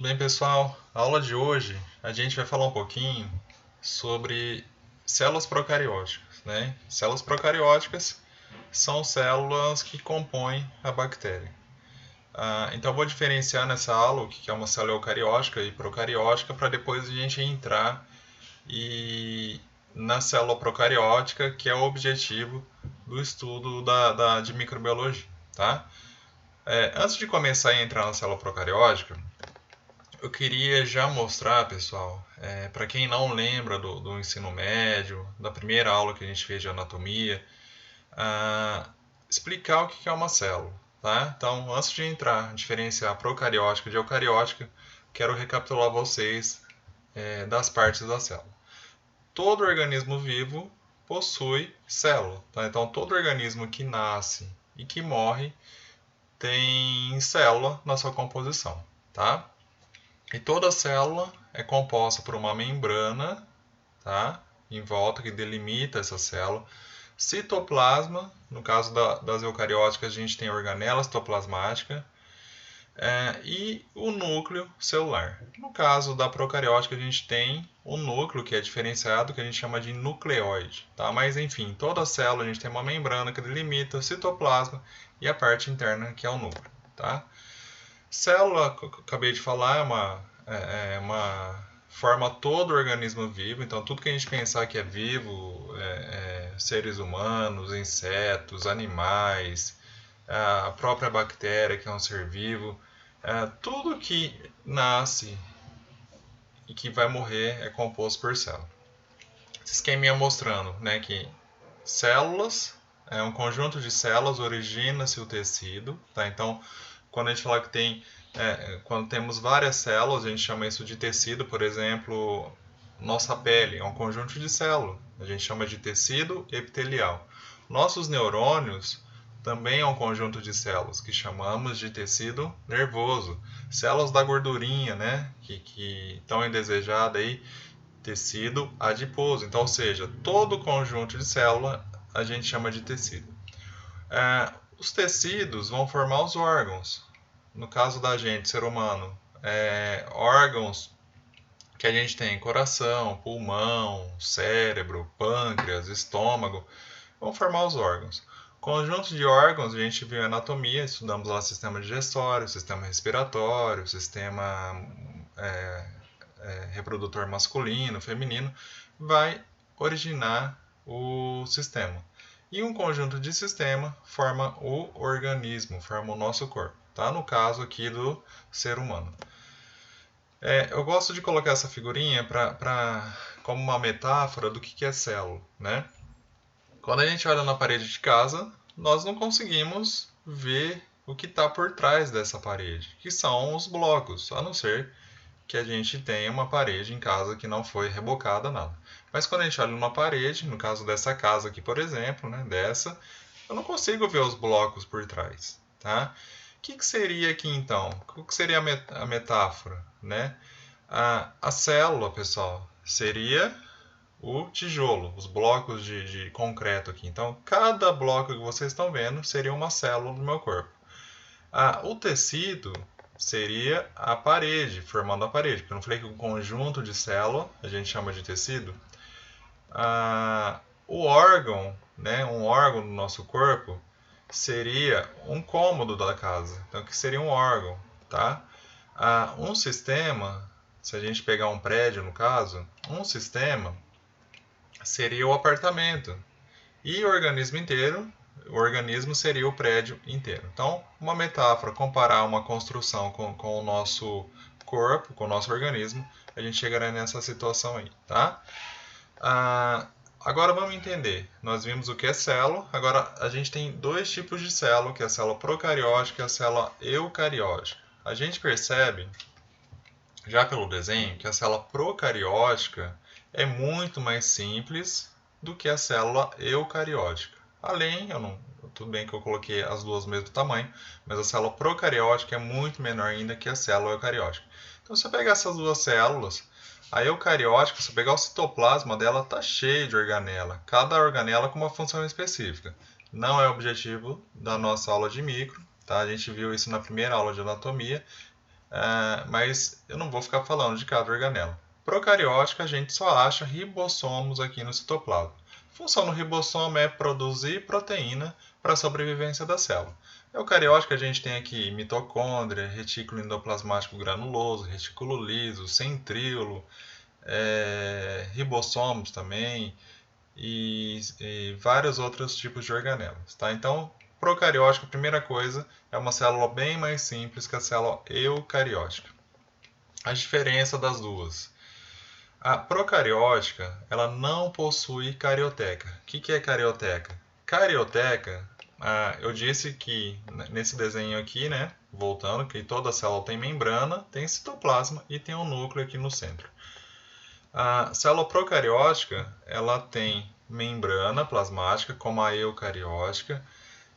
Bem, pessoal, a aula de hoje a gente vai falar um pouquinho sobre células procarióticas, né? Células procarióticas são células que compõem a bactéria. Então, eu vou diferenciar nessa aula o que é uma célula eucariótica e procariótica para depois a gente entrar na célula procariótica, que é o objetivo do estudo de microbiologia, tá? Antes de começar a entrar na célula procariótica, eu queria já mostrar, pessoal, para quem não lembra do ensino médio, da primeira aula que a gente fez de anatomia, explicar o que é uma célula. Tá? Então, antes de entrar, diferenciar procariótica de eucariótica, quero recapitular vocês das partes da célula. Todo organismo vivo possui célula. Tá? Então, todo organismo que nasce e que morre tem célula na sua composição. Tá? E toda célula é composta por uma membrana, tá? Em volta que delimita essa célula. Citoplasma, no caso das eucarióticas, a gente tem a organela citoplasmática, e o núcleo celular. No caso da procariótica, a gente tem o núcleo, que é diferenciado, que a gente chama de nucleóide. Tá? Mas, enfim, toda célula a gente tem uma membrana que delimita o citoplasma e a parte interna, que é o núcleo. Tá? Célula, que eu acabei de falar, uma forma todo organismo vivo. Então, tudo que a gente pensar que é vivo, seres humanos, insetos, animais, a própria bactéria, que é um ser vivo, tudo que nasce e que vai morrer é composto por célula. Esse esqueminha mostrando, né, que células é um conjunto de células, origina-se o tecido. Tá? Então, quando a gente fala que quando temos várias células, a gente chama isso de tecido. Por exemplo, nossa pele é um conjunto de células, a gente chama de tecido epitelial. Nossos neurônios também é um conjunto de células que chamamos de tecido nervoso. Células da gordurinha, né, que tão indesejada aí, tecido adiposo. Então, ou seja, todo conjunto de célula a gente chama de tecido. Os tecidos vão formar os órgãos. No caso da gente, ser humano, órgãos que a gente tem coração, pulmão, cérebro, pâncreas, estômago, vão formar os órgãos. Conjunto de órgãos, a gente viu em anatomia, estudamos lá sistema digestório, sistema respiratório, sistema reprodutor masculino, feminino, vai originar o sistema. E um conjunto de sistema forma o organismo, forma o nosso corpo. Tá? No caso aqui do ser humano. Eu gosto de colocar essa figurinha como uma metáfora do que é célula. Né? Quando a gente olha na parede de casa, nós não conseguimos ver o que está por trás dessa parede, que são os blocos, a não ser que a gente tenha uma parede em casa que não foi rebocada, nada. Mas quando a gente olha numa parede, no caso dessa casa aqui, por exemplo, né, eu não consigo ver os blocos por trás. Tá? O que seria aqui então? O que seria a metáfora? Né? A célula, pessoal, seria o tijolo, os blocos de concreto aqui. Então, cada bloco que vocês estão vendo seria uma célula do meu corpo. O tecido seria a parede, formando a parede. Porque eu não falei que um conjunto de célula a gente chama de tecido. O órgão, né, um órgão do nosso corpo, seria um cômodo da casa. Então, o que seria um órgão? Tá? Um sistema, se a gente pegar um prédio no caso, um sistema seria o apartamento. E o organismo inteiro, o organismo seria o prédio inteiro. Então, uma metáfora, comparar uma construção com o nosso corpo, com o nosso organismo, a gente chegará nessa situação aí, tá? Agora vamos entender. Nós vimos o que é célula. Agora a gente tem dois tipos de célula, que é a célula procariótica e a célula eucariótica. A gente percebe, já pelo desenho, que a célula procariótica é muito mais simples do que a célula eucariótica. Além, tudo bem que eu coloquei as duas do mesmo tamanho, mas a célula procariótica é muito menor ainda que a célula eucariótica. Então, se eu pegar essas duas células, a eucariótica, se eu pegar o citoplasma dela, está cheio de organela, cada organela com uma função específica. Não é o objetivo da nossa aula de micro, tá? A gente viu isso na primeira aula de anatomia. mas eu não vou ficar falando de cada organela. Procariótica, a gente só acha ribossomos aqui no citoplasma. A função do ribossomo é produzir proteína para a sobrevivência da célula. Eucariótica, a gente tem aqui mitocôndria, retículo endoplasmático granuloso, retículo liso, centríolo, ribossomos também e vários outros tipos de organelas. Tá? Então, procariótica, a primeira coisa, é uma célula bem mais simples que a célula eucariótica. A diferença das duas. A procariótica, ela não possui carioteca. O que é carioteca? Carioteca, eu disse que nesse desenho aqui, né, voltando, que toda célula tem membrana, tem citoplasma e tem um núcleo aqui no centro. A célula procariótica, ela tem membrana plasmática, como a eucariótica.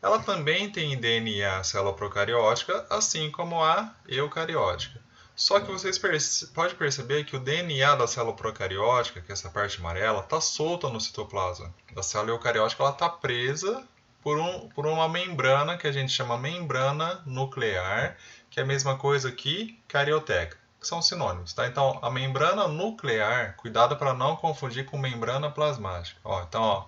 Ela também tem DNA célula procariótica, assim como a eucariótica. Só que vocês podem perceber que o DNA da célula procariótica, que é essa parte amarela, está solta no citoplasma. Da célula eucariótica ela está presa por uma membrana que a gente chama membrana nuclear, que é a mesma coisa que carioteca, que são sinônimos. Tá? Então, a membrana nuclear, cuidado para não confundir com membrana plasmática. Então,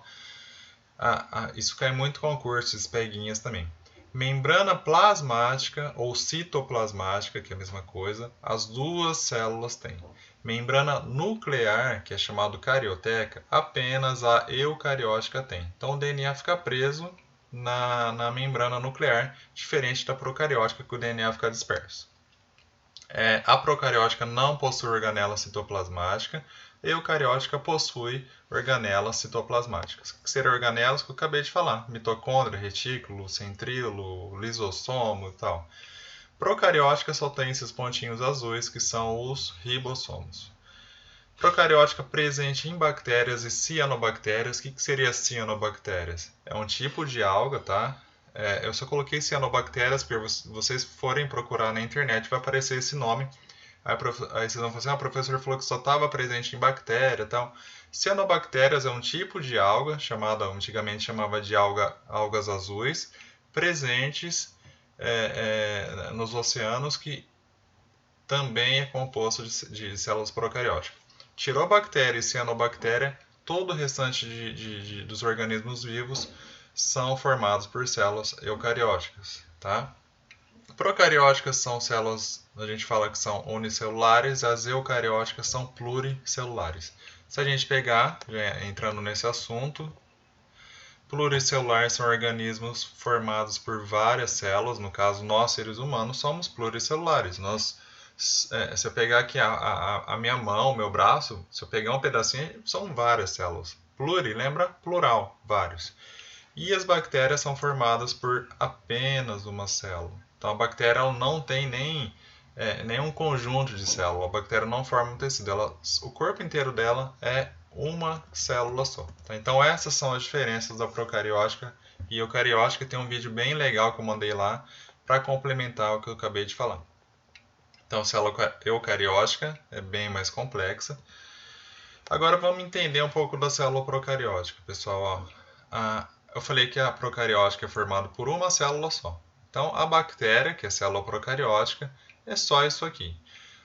isso cai muito com concursos, peguinhas também. Membrana plasmática ou citoplasmática, que é a mesma coisa, as duas células têm. Membrana nuclear, que é chamado carioteca, apenas a eucariótica tem. Então o DNA fica preso na membrana nuclear, diferente da procariótica, que o DNA fica disperso. A procariótica não possui organela citoplasmática, e a eucariótica possui organelas citoplasmáticas. O que seriam organelas que eu acabei de falar? Mitocôndria, retículo, centríolo, lisossomo e tal. Procariótica só tem esses pontinhos azuis, que são os ribossomos. Procariótica presente em bactérias e cianobactérias. O que seria cianobactérias? É um tipo de alga, tá? Eu só coloquei cianobactérias porque vocês forem procurar na internet vai aparecer esse nome. Aí vocês vão falar assim, o professor falou que só estava presente em bactéria e tal. Cianobactérias é um tipo de alga, antigamente chamava de algas azuis, presentes nos oceanos, que também é composto de células procarióticas. Tirou bactéria e cianobactéria, todo o restante dos organismos vivos são formados por células eucarióticas, tá? Procarióticas são células, a gente fala que são unicelulares, as eucarióticas são pluricelulares. Se a gente pegar, entrando nesse assunto, pluricelulares são organismos formados por várias células, no caso nós seres humanos somos pluricelulares. Se eu pegar aqui a minha mão, meu braço, se eu pegar um pedacinho, são várias células. Pluri, lembra? Plural, vários. E as bactérias são formadas por apenas uma célula. Então a bactéria ela não tem nem um conjunto de células. A bactéria não forma um tecido. O corpo inteiro dela é uma célula só. Tá? Então essas são as diferenças da procariótica e eucariótica. Tem um vídeo bem legal que eu mandei lá para complementar o que eu acabei de falar. Então a célula eucariótica é bem mais complexa. Agora vamos entender um pouco da célula procariótica, pessoal. Eu falei que a procariótica é formada por uma célula só. Então, a bactéria, que é a célula procariótica, é só isso aqui.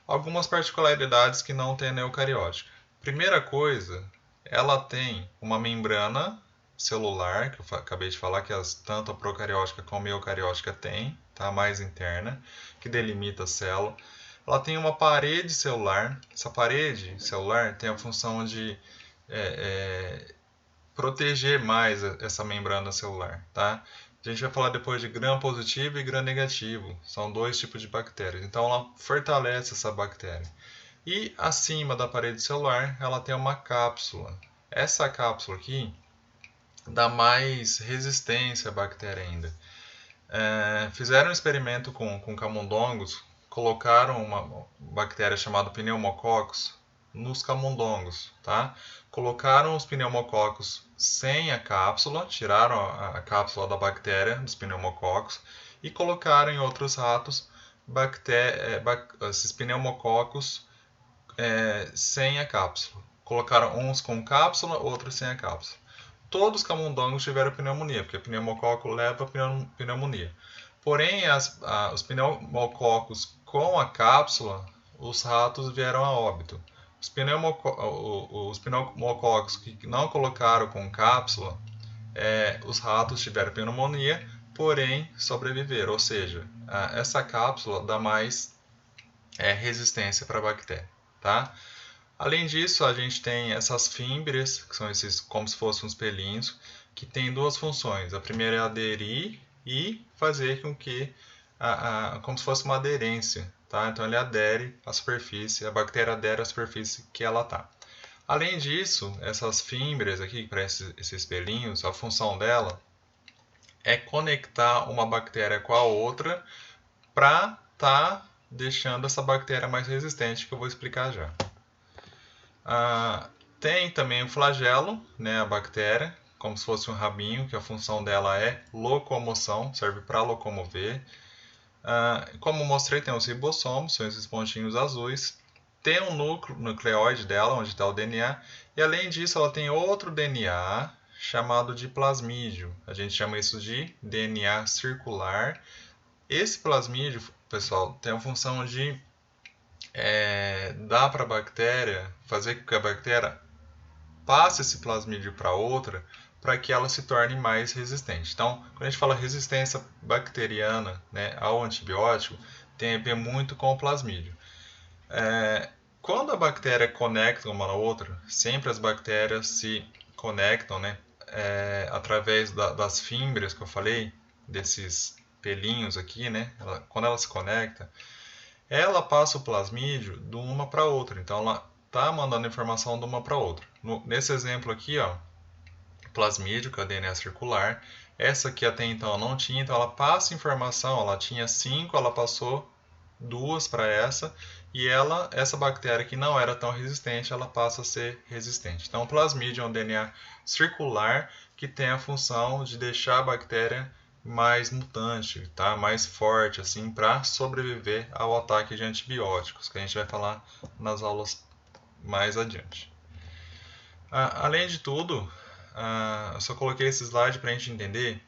Algumas particularidades que não tem na eucariótica. Primeira coisa, ela tem uma membrana celular, que eu acabei de falar que tanto a procariótica como a eucariótica tem, tá? Mais interna, que delimita a célula. Ela tem uma parede celular. Essa parede celular tem a função de proteger mais essa membrana celular, tá? A gente vai falar depois de gram positivo e gram negativo. São dois tipos de bactérias. Então ela fortalece essa bactéria. E acima da parede celular, ela tem uma cápsula. Essa cápsula aqui dá mais resistência à bactéria ainda. Fizeram um experimento com camundongos, colocaram uma bactéria chamada pneumococcus nos camundongos, tá? Colocaram os pneumococos sem a cápsula, tiraram a cápsula da bactéria dos pneumococos e colocaram em outros ratos esses pneumococos sem a cápsula. Colocaram uns com cápsula, outros sem a cápsula. Todos os camundongos tiveram pneumonia, porque pneumococo leva a pneumonia. Porém, os pneumococos com a cápsula, os ratos vieram a óbito. Os pneumococos que não colocaram com cápsula, os ratos tiveram pneumonia, porém sobreviveram. Ou seja, essa cápsula dá mais resistência para a bactéria. Tá? Além disso, a gente tem essas fímbrias, que são esses como se fossem uns pelinhos, que tem duas funções. A primeira é aderir e fazer com que, como se fosse uma aderência. Tá? Então ele adere à superfície, a bactéria adere à superfície que ela está. Além disso, essas fímbrias aqui, para esses pelinhos, a função dela é conectar uma bactéria com a outra para estar deixando essa bactéria mais resistente, que eu vou explicar já. Tem também o flagelo, né, a bactéria, como se fosse um rabinho, que a função dela é locomoção, serve para locomover. Como mostrei, tem os ribossomos, são esses pontinhos azuis. Tem um nucleóide dela, onde está o DNA. E além disso, ela tem outro DNA, chamado de plasmídio. A gente chama isso de DNA circular. Esse plasmídio, pessoal, tem a função de dar para a bactéria, fazer com que a bactéria passe esse plasmídio para outra, para que ela se torne mais resistente. Então, quando a gente fala resistência bacteriana, né, ao antibiótico, tem a ver muito com o plasmídio. Quando a bactéria conecta uma na outra, sempre as bactérias se conectam, né, através das fímbrias que eu falei, desses pelinhos aqui, né, quando ela se conecta, ela passa o plasmídio de uma para outra. Então, ela está mandando informação de uma para outra. Nesse exemplo aqui, ó, plasmídio, que é o DNA circular. Essa aqui até então não tinha, então ela passa informação. Ela tinha 5, ela passou 2 para essa. E essa bactéria que não era tão resistente, ela passa a ser resistente. Então, o plasmídio é um DNA circular que tem a função de deixar a bactéria mais mutante, tá? Mais forte, assim, para sobreviver ao ataque de antibióticos, que a gente vai falar nas aulas mais adiante. Além de tudo, eu só coloquei esse slide para a gente entender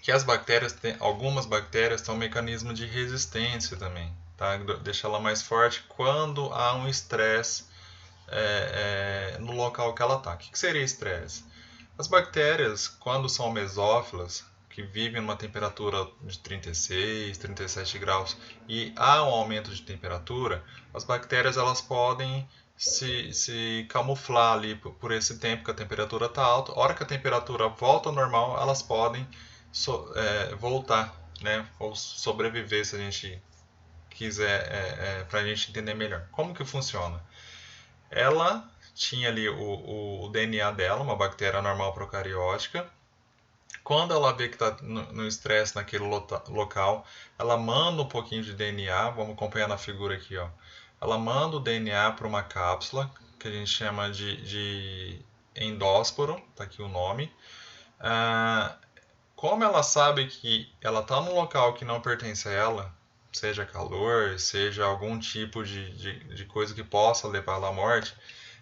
que as bactérias, algumas bactérias têm um mecanismo de resistência também, tá? Deixa ela mais forte quando há um estresse no local que ela está. O que seria estresse? As bactérias, quando são mesófilas, que vivem numa temperatura de 36, 37 graus e há um aumento de temperatura, as bactérias elas podem se camuflar ali por esse tempo que a temperatura está alta. A hora que a temperatura volta ao normal, elas podem voltar, né? Ou sobreviver, se a gente quiser, para a gente entender melhor. Como que funciona? Ela tinha ali o DNA dela, uma bactéria normal procariótica. Quando ela vê que está no estresse naquele local, ela manda um pouquinho de DNA, vamos acompanhar na figura aqui, ó. Ela manda o DNA para uma cápsula, que a gente chama de endósporo, está aqui o nome. Como ela sabe que ela está num local que não pertence a ela, seja calor, seja algum tipo de coisa que possa levar ela à morte,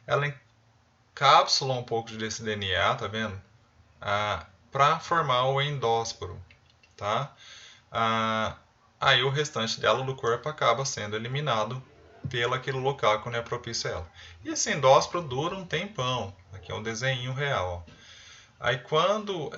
ela encapsula um pouco desse DNA, tá vendo? Para formar o endósporo, tá? Aí o restante dela do corpo acaba sendo eliminado pelo aquele local que não é propício a ela. E esse endósporo dura um tempão. Aqui é um desenho real. Ó. Aí quando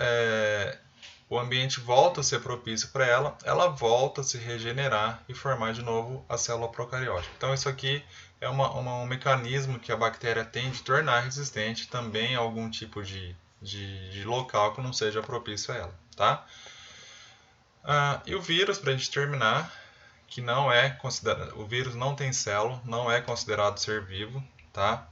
o ambiente volta a ser propício para ela, ela volta a se regenerar e formar de novo a célula procariótica. Então isso aqui é um mecanismo que a bactéria tem de tornar resistente também a algum tipo de local que não seja propício a ela, tá? E o vírus, para a gente terminar, que não é considerado, o vírus não tem célula, não é considerado ser vivo, tá?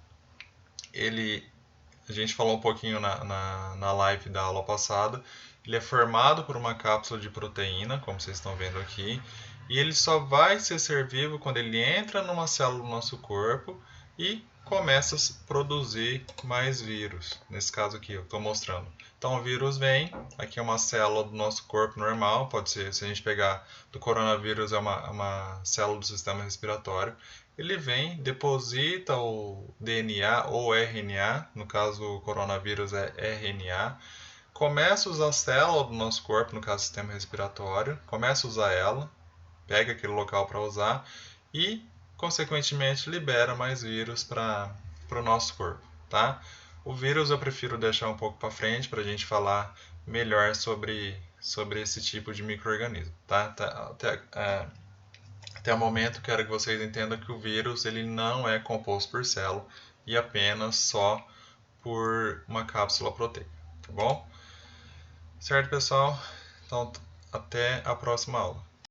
A gente falou um pouquinho na live da aula passada, ele é formado por uma cápsula de proteína, como vocês estão vendo aqui, e ele só vai ser vivo quando ele entra numa célula do nosso corpo e começa a produzir mais vírus. Nesse caso aqui, eu estou mostrando. Então o vírus vem, aqui é uma célula do nosso corpo normal, pode ser, se a gente pegar do coronavírus, é uma célula do sistema respiratório. Ele vem, deposita o DNA ou RNA, no caso o coronavírus é RNA, começa a usar a célula do nosso corpo, no caso do sistema respiratório, começa a usar ela, pega aquele local para usar e, consequentemente, libera mais vírus para o nosso corpo, tá? O vírus eu prefiro deixar um pouco para frente para a gente falar melhor sobre esse tipo de micro-organismo, tá? Até o momento, quero que vocês entendam que o vírus ele não é composto por célula e apenas só por uma cápsula proteica, tá bom? Certo, pessoal? Então, até a próxima aula.